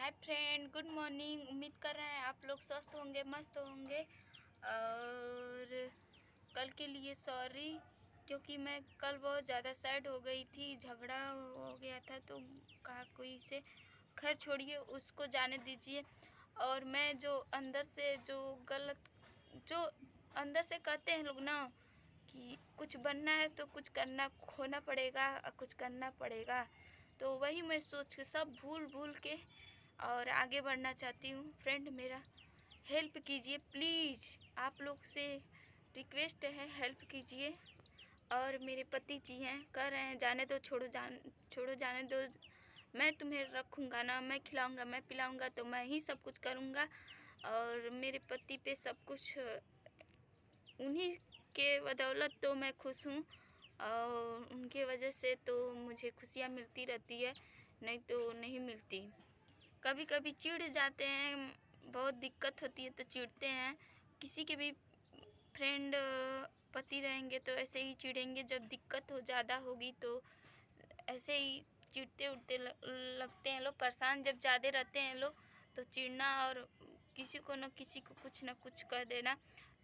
Hi friend, good morning. उम्मीद कर रहे हैं आप लोग स्वस्थ होंगे, मस्त होंगे। और कल के लिए सॉरी, क्योंकि मैं कल बहुत ज़्यादा सैड हो गई थी, झगड़ा हो गया था तो कहा कोई से। खैर छोड़िए, उसको जाने दीजिए। और मैं जो अंदर से जो गलत, जो अंदर से कहते हैं लोग ना कि कुछ बनना है तो कुछ करना, खोना पड़ेगा और कुछ करना पड़ेगा, तो वही मैं सोच के सब भूल भूल के और आगे बढ़ना चाहती हूँ। फ्रेंड मेरा हेल्प कीजिए प्लीज़, आप लोग से रिक्वेस्ट है, हेल्प कीजिए। और मेरे पति जी हैं, कह रहे हैं जाने दो, छोड़ो जाने दो, मैं तुम्हें रखूँगा ना, मैं खिलाऊँगा, मैं पिलाऊँगा, तो मैं ही सब कुछ करूँगा। और मेरे पति पे सब कुछ उन्हीं के बदौलत तो मैं खुश हूँ, और उनके वजह से तो मुझे खुशियाँ मिलती रहती है, नहीं तो नहीं मिलती। कभी कभी चिढ़ जाते हैं, बहुत दिक्कत होती है तो चिढ़ते हैं। किसी के भी फ्रेंड पति रहेंगे तो ऐसे ही चिढ़ेंगे, जब दिक्कत हो ज़्यादा होगी तो ऐसे ही चिढ़ते उड़ते लगते हैं लोग। परेशान जब ज़्यादा रहते हैं लोग तो चिढ़ना और किसी को न किसी को कुछ न कुछ कह देना।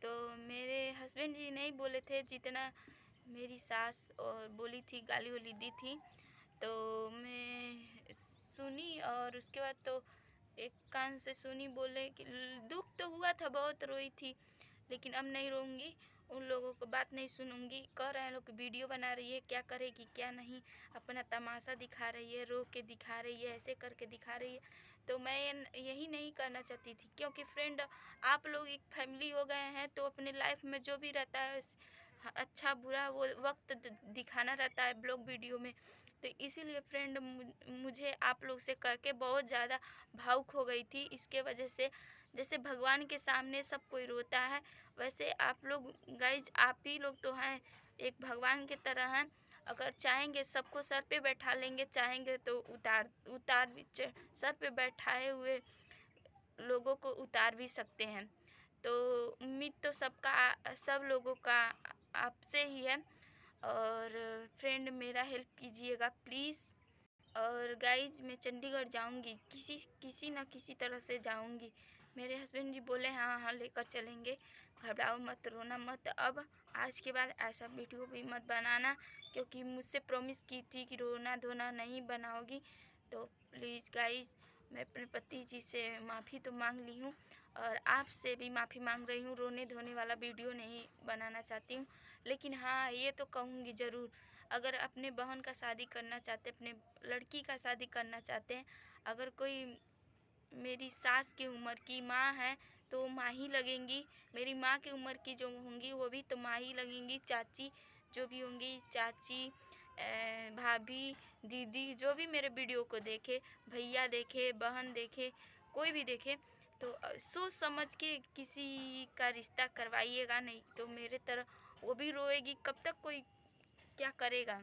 तो मेरे हस्बैंड जी नहीं बोले थे जितना मेरी सास और बोली थी, गाली वाली दी थी, तो मैं सुनी। और उसके बाद तो एक कान से सुनी, बोले कि दुख तो हुआ था, बहुत रोई थी, लेकिन अब नहीं रोऊंगी, उन लोगों को बात नहीं सुनूंगी। कह रहे हैं लोग वीडियो बना रही है, क्या करेगी क्या नहीं, अपना तमाशा दिखा रही है, रो के दिखा रही है, ऐसे करके दिखा रही है। तो मैं यही नहीं करना चाहती थी, क्योंकि फ्रेंड आप लोग एक फैमिली हो गए हैं, तो अपने लाइफ में जो भी रहता है अच्छा बुरा वो वक्त दिखाना रहता है ब्लॉग वीडियो में। तो इसीलिए फ्रेंड मुझे आप लोग से कह के बहुत ज़्यादा भावुक हो गई थी। इसके वजह से जैसे भगवान के सामने सब कोई रोता है, वैसे आप लोग गाइज, आप ही लोग तो हैं एक भगवान की तरह हैं। अगर चाहेंगे सबको सर पे बैठा लेंगे, चाहेंगे तो उतार उतार भी सर पे बैठाए हुए लोगों को उतार भी सकते हैं। तो उम्मीद तो सबका, सब लोगों का आपसे ही है। और फ्रेंड मेरा हेल्प कीजिएगा प्लीज़। और गाइज मैं चंडीगढ़ जाऊंगी, किसी न किसी तरह से जाऊंगी। मेरे हस्बैंड जी बोले हाँ हाँ लेकर चलेंगे, घबराओ मत, रोना मत। अब आज के बाद ऐसा वीडियो भी मत बनाना, क्योंकि मुझसे प्रॉमिस की थी कि रोना धोना नहीं बनाओगी। तो प्लीज़ गाइज, मैं अपने पति जी से माफ़ी तो मांग ली हूँ, और आपसे भी माफ़ी मांग रही हूँ। रोने धोने वाला वीडियो नहीं बनाना चाहती हूँ, लेकिन हाँ ये तो कहूँगी ज़रूर, अगर अपने बहन का शादी करना चाहते, अपने लड़की का शादी करना चाहते हैं, अगर कोई मेरी सास की उम्र की माँ है तो वो माँ ही लगेंगी, मेरी माँ की उम्र की जो होंगी वो भी तो माँ ही लगेंगी, चाची जो भी होंगी, चाची, भाभी, दीदी, जो भी मेरे वीडियो को देखे, भैया देखे, बहन देखे, कोई भी देखे, तो सोच समझ के किसी का रिश्ता करवाइएगा, नहीं तो मेरे तरह वो भी रोएगी। कब तक कोई क्या करेगा।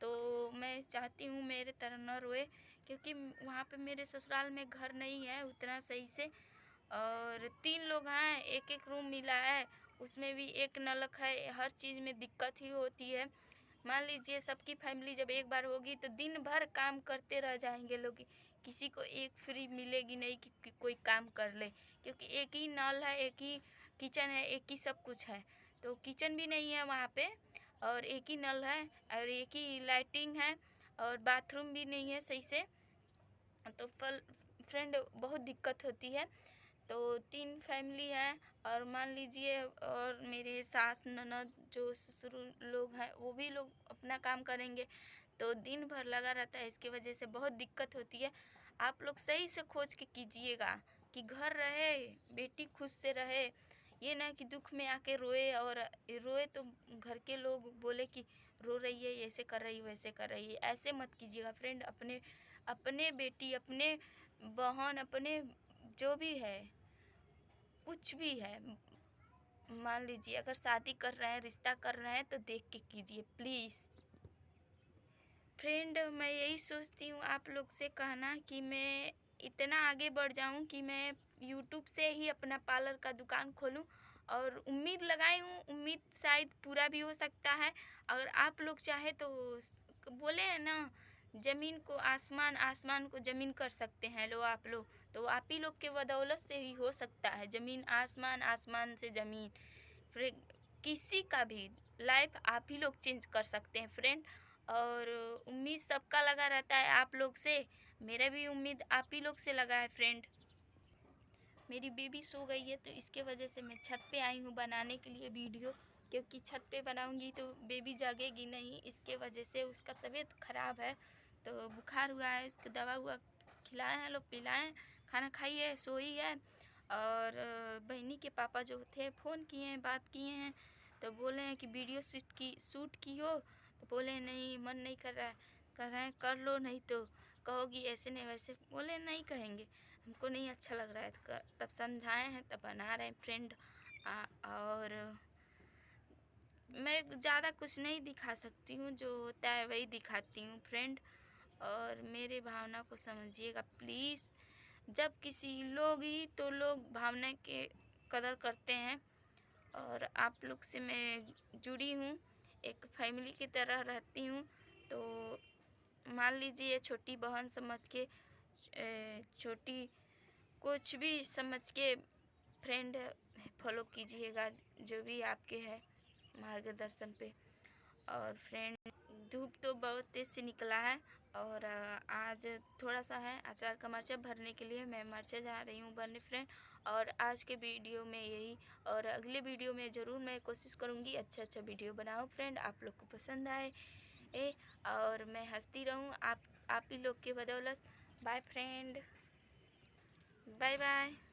तो मैं चाहती हूँ मेरे तरह न रोए, क्योंकि वहाँ पे मेरे ससुराल में घर नहीं है उतना सही से, और 3 लोग हैं, एक एक रूम मिला है, उसमें भी एक नलक है, हर चीज़ में दिक्कत ही होती है। मान लीजिए सबकी फैमिली जब एक बार होगी तो दिन भर काम करते रह जाएंगे लोग, किसी को एक फ्री मिलेगी नहीं कि कोई काम कर ले, क्योंकि एक ही नल है, एक ही किचन है, एक ही सब कुछ है। तो किचन भी नहीं है वहाँ पे, और एक ही नल है, और एक ही लाइटिंग है, और बाथरूम भी नहीं है सही से। तो फ्रेंड बहुत दिक्कत होती है। तो 3 फैमिली है, और मान लीजिए, और मेरे सास ननद जो ससुर लोग हैं वो भी लोग अपना काम करेंगे, तो दिन भर लगा रहता है, इसकी वजह से बहुत दिक्कत होती है। आप लोग सही से खोज के कीजिएगा कि घर रहे, बेटी खुश से रहे, ये ना कि दुख में आके रोए, और रोए तो घर के लोग बोले कि रो रही है, ऐसे कर रही है, वैसे कर रही है। ऐसे मत कीजिएगा फ्रेंड, अपने अपने बेटी, अपने बहन, अपने जो भी है, कुछ भी है, मान लीजिए अगर शादी कर रहे हैं, रिश्ता कर रहे हैं, तो देख के कीजिए प्लीज़। फ्रेंड मैं यही सोचती हूँ आप लोग से कहना कि मैं इतना आगे बढ़ जाऊँ कि मैं यूट्यूब से ही अपना पार्लर का दुकान खोलूँ, और उम्मीद लगाई हूँ, उम्मीद शायद पूरा भी हो सकता है। अगर आप लोग चाहे तो बोले हैं ना, ज़मीन को आसमान, आसमान को ज़मीन कर सकते हैं लो आप लोग, तो आप ही लोग के बदौलत से ही हो सकता है ज़मीन आसमान, आसमान से ज़मीन। फिर किसी का भी लाइफ आप ही लोग चेंज कर सकते हैं फ्रेंड। और उम्मीद सबका लगा रहता है आप लोग से, मेरा भी उम्मीद आप ही लोग से लगा है फ्रेंड। मेरी बेबी सो गई है तो इसके वजह से मैं छत पे आई हूँ बनाने के लिए वीडियो, क्योंकि छत पे बनाऊंगी तो बेबी जागेगी नहीं, इसके वजह से उसका तबीयत ख़राब है, तो बुखार हुआ है, इसको दवा हुआ खिलाए हैं लोग, पिलाएं, खाना खाई है, सोई है। और बहनी के पापा जो थे फ़ोन किए हैं, बात किए हैं, तो बोले हैं कि वीडियो शूट की हो, तो बोले नहीं मन नहीं कर रहा है, कर रहे हैं कर लो नहीं तो कहोगी ऐसे नहीं वैसे, बोले नहीं कहेंगे, हमको नहीं अच्छा लग रहा है, तो तब समझाए हैं तब बना रहे हैं फ्रेंड। और मैं ज़्यादा कुछ नहीं दिखा सकती हूँ, जो होता है वही दिखाती हूँ फ्रेंड, और मेरे भावना को समझिएगा प्लीज़। जब किसी लोग ही तो लोग भावना के कदर करते हैं, और आप लोग से मैं जुड़ी हूँ, एक फैमिली की तरह रहती हूँ, तो मान लीजिए छोटी बहन समझ के, छोटी कुछ भी समझ के फ्रेंड फॉलो कीजिएगा, जो भी आपके है मार्गदर्शन पे। और फ्रेंड धूप तो बहुत तेज़ से निकला है, और आज थोड़ा सा है अचार का मर्चा भरने के लिए, मैं मर्चा जा रही हूँ भरने फ्रेंड। और आज के वीडियो में यही, और अगले वीडियो में ज़रूर मैं कोशिश करूँगी अच्छा अच्छा वीडियो बनाऊँ फ्रेंड, आप लोग को पसंद आए और मैं हंसती रहूँ आप ही लोग के बदौलत। Bye friend, bye bye.